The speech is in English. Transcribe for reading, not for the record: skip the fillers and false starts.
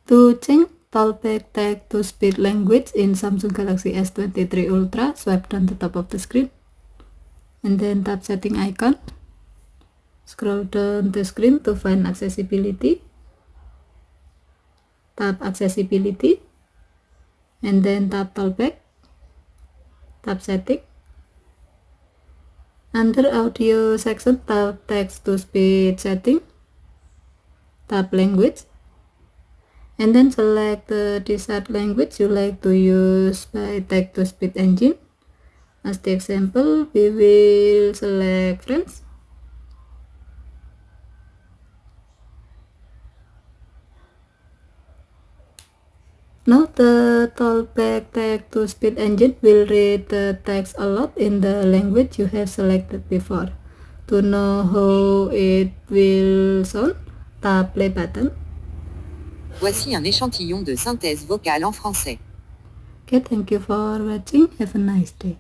To change talkback tag to speech language in Samsung Galaxy S23 Ultra, swipe down the top of the screen and then tap setting icon. Scroll down the screen to find accessibility. Tap accessibility and then tap talkback. Tap setting. Under audio section, tap text to speech setting. Tap language. And then select the desired language you like to use by text to speech engine. As the example, we will select French. Now the talkback text to speech engine will read the text aloud in the language you have selected before. To know how it will sound, tap play button. Voici un échantillon de synthèse vocale en français. Okay, thank you for watching. Have a nice day.